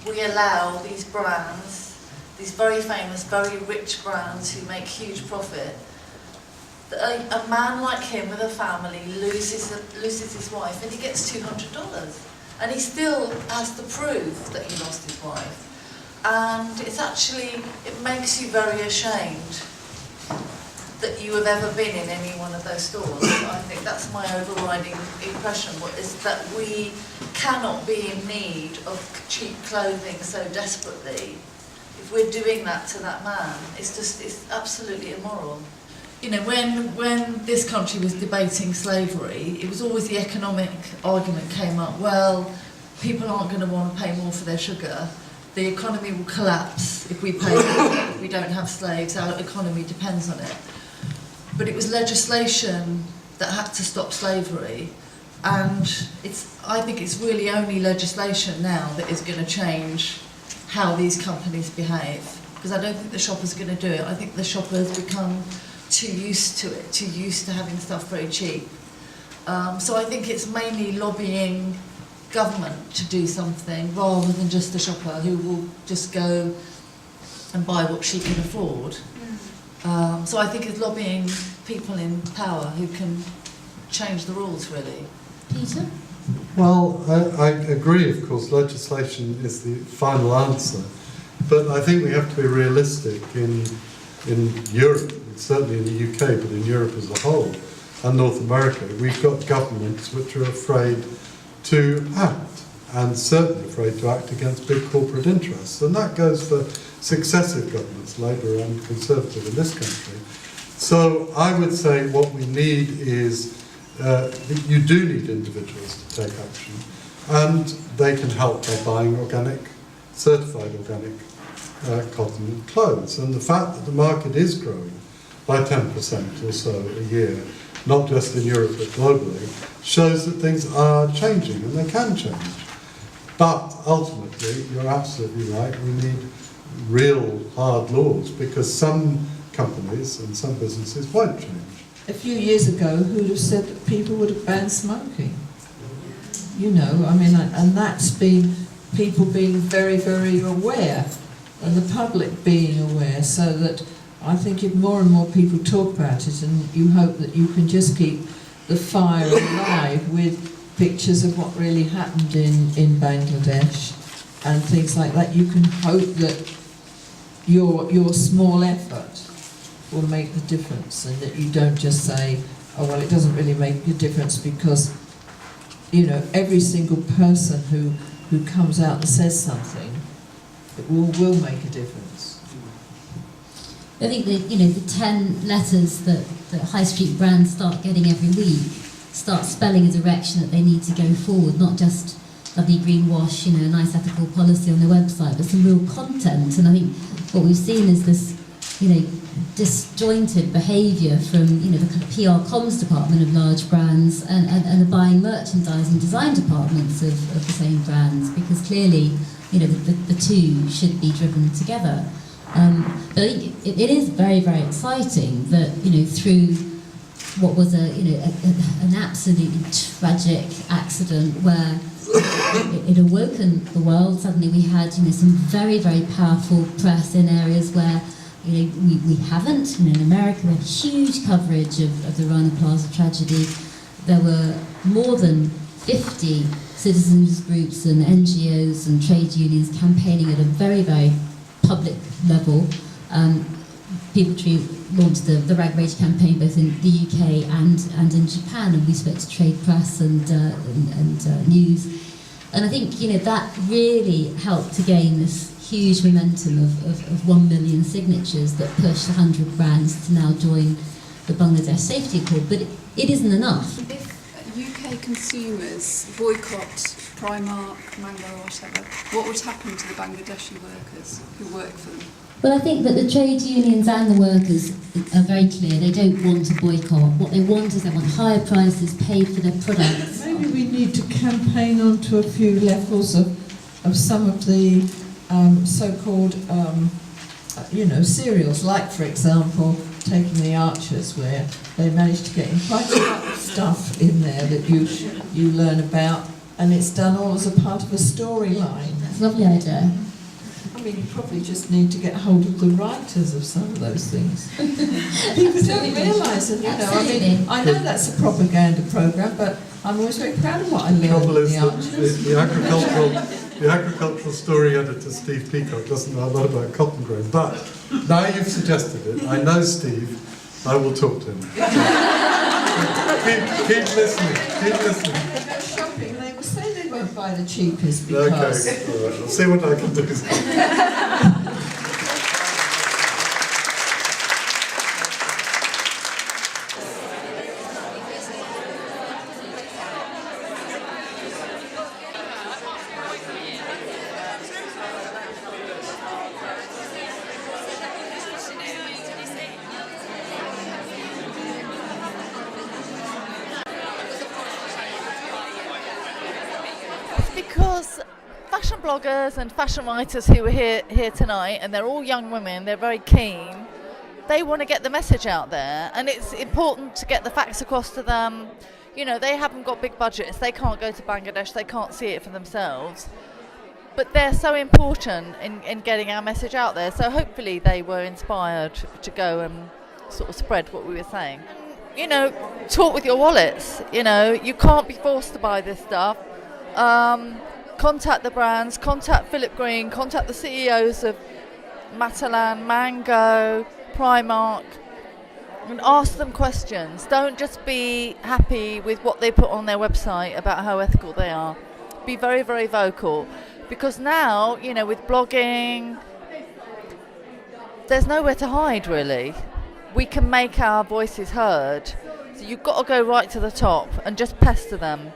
we allow these brands, these very famous, very rich brands who make huge profit, a man like him with a family loses his wife and he gets $200, and he still has to prove that he lost his wife. And it's actually, it makes you very ashamed that you have ever been in any one of those stores. I think that's my overriding impression, is that we cannot be in need of cheap clothing so desperately. If we're doing that to that man, it's absolutely immoral. You know, when this country was debating slavery, it was always the economic argument came up. Well, people aren't going to want to pay more for their sugar. The economy will collapse if we pay more. If we don't have slaves, our economy depends on it. But it was legislation that had to stop slavery, and I think it's really only legislation now that is going to change how these companies behave, because I don't think the shoppers are going to do it. I think the shoppers become too used to it, too used to having stuff very cheap. So I think it's mainly lobbying government to do something rather than just the shopper who will just go and buy what she can afford. So I think it's lobbying people in power who can change the rules, really. Peter? Well, I agree, of course, legislation is the final answer, but I think we have to be realistic in Europe, certainly in the UK, but in Europe as a whole, and North America. We've got governments which are afraid to act, and certainly afraid to act against big corporate interests, and that goes for successive governments, Labour and Conservative in this country. So I would say what we need is, you do need individuals to take action, and they can help by buying organic, certified organic cotton clothes. And the fact that the market is growing by 10% or so a year, not just in Europe but globally, shows that things are changing, and they can change. But ultimately, you're absolutely right, we need real hard laws, because some companies and some businesses won't change. A few years ago, who would have said that people would have banned smoking? You know, I mean, and that's been people being very, very aware, and the public being aware, so that I think if more and more people talk about it, and you hope that you can just keep the fire alive with pictures of what really happened in Bangladesh and things like that, you can hope that your small effort will make the difference, and that you don't just say, oh well, it doesn't really make a difference, because you know, every single person who comes out and says something, it will make a difference. I think that, you know, the 10 letters that high street brands start getting every week start spelling a direction that they need to go forward, not just lovely greenwash, you know, a nice ethical policy on their website, but some real content. And I think what we've seen is this, you know, disjointed behaviour from, you know, the kind of PR comms department of large brands and the buying, merchandising, design departments of the same brands, because clearly, you know, the two should be driven together. But I think it is very, very exciting that, you know, through what was an absolutely tragic accident where it awoken the world. Suddenly we had, you know, some very, very powerful press in areas where, you know, we haven't. You know, in America, we had huge coverage of the Rana Plaza tragedy. There were more than 50 citizens groups and NGOs and trade unions campaigning at a very, very public level. People Tree launched the Rag Rage campaign both in the UK and in Japan, and we spoke to trade press and news. And I think, you know, that really helped to gain this huge momentum of 1 million signatures that pushed 100 brands to now join the Bangladesh Safety Accord. But it isn't enough. If UK consumers boycott Primark, Mango or whatever, what would happen to the Bangladeshi workers who work for them? Well, I think that the trade unions and the workers are very clear. They don't want to boycott. What they want is they want higher prices paid for their products. Maybe we need to campaign onto a few levels of some of the so-called, you know, serials, like, for example, Taking the Archers, where they managed to get in quite a lot of stuff in there that you learn about, and it's done all as a part of a storyline. Lovely idea. I mean, you probably just need to get hold of the writers of some of those things. People don't realise, and I know that's a propaganda programme, but I'm always very proud of what I learned The trouble in is the that Archers. the agricultural story editor, Steve Peacock, doesn't know a lot about cotton growing. But now you've suggested it, I know Steve, I will talk to him. keep listening, keep listening. When they go shopping, they will say they won't buy the cheapest because... Okay, all right, I'll see what I can do. Because fashion bloggers and fashion writers who are here tonight, and they're all young women, they're very keen, they want to get the message out there, and it's important to get the facts across to them. You know, they haven't got big budgets, they can't go to Bangladesh, they can't see it for themselves, but they're so important in getting our message out there, so hopefully they were inspired to go and sort of spread what we were saying. You know, talk with your wallets. You know, you can't be forced to buy this stuff. Contact the brands, contact Philip Green, contact the CEOs of Matalan, Mango, Primark, and ask them questions. Don't just be happy with what they put on their website about how ethical they are. Be very, very vocal. Because now, you know, with blogging, there's nowhere to hide, really. We can make our voices heard. So you've got to go right to the top and just pester them.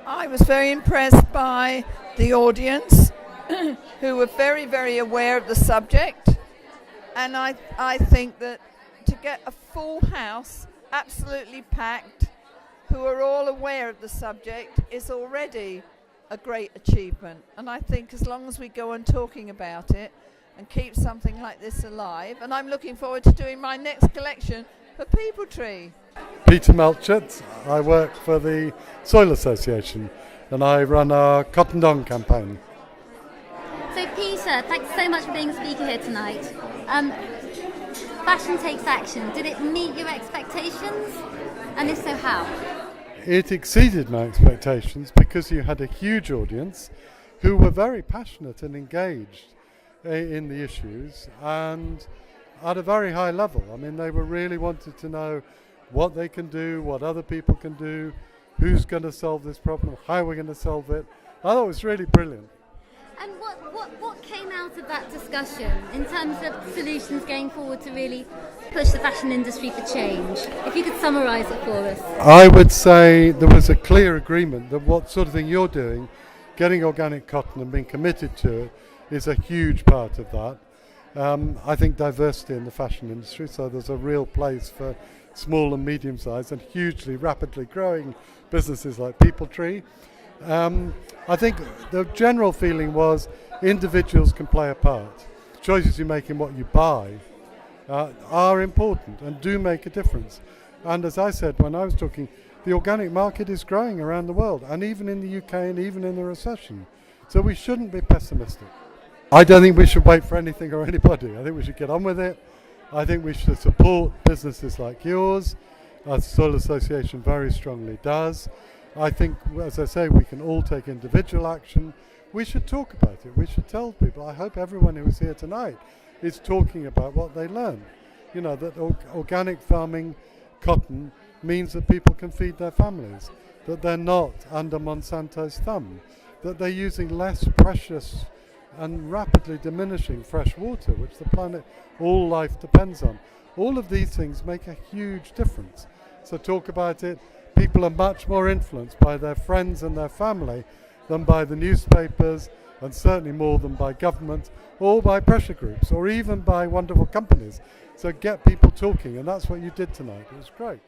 I was very impressed by the audience who were very, very aware of the subject, and I think that to get a full house absolutely packed who are all aware of the subject is already a great achievement, and I think as long as we go on talking about it and keep something like this alive, and I'm looking forward to doing my next collection for People Tree. Peter Melchett, I work for the Soil Association and I run our Cotton Dong campaign. So Peter, thanks so much for being a speaker here tonight. Fashion Takes Action, did it meet your expectations? And if so, how? It exceeded my expectations because you had a huge audience who were very passionate and engaged in the issues and at a very high level. I mean, they were really wanted to know what they can do, what other people can do, who's going to solve this problem, how we're going to solve it. I thought it was really brilliant. And what came out of that discussion in terms of solutions going forward to really push the fashion industry for change? If you could summarise it for us. I would say there was a clear agreement that what sort of thing you're doing, getting organic cotton and being committed to it, is a huge part of that. I think diversity in the fashion industry, so there's a real place for small and medium-sized and hugely rapidly growing businesses like People Tree. I think the general feeling was individuals can play a part. Choices you make in what you buy are important and do make a difference. And as I said when I was talking, the organic market is growing around the world, and even in the UK and even in the recession. So we shouldn't be pessimistic. I don't think we should wait for anything or anybody. I think we should get on with it. I think we should support businesses like yours, as the Soil Association very strongly does. I think, as I say, we can all take individual action. We should talk about it. We should tell people. I hope everyone who is here tonight is talking about what they learned. You know, that organic farming cotton means that people can feed their families, that they're not under Monsanto's thumb, that they're using less precious and rapidly diminishing fresh water, which the planet, all life depends on. All of these things make a huge difference. So talk about it. People are much more influenced by their friends and their family than by the newspapers, and certainly more than by government or by pressure groups or even by wonderful companies. So get people talking, and that's what you did tonight. It was great.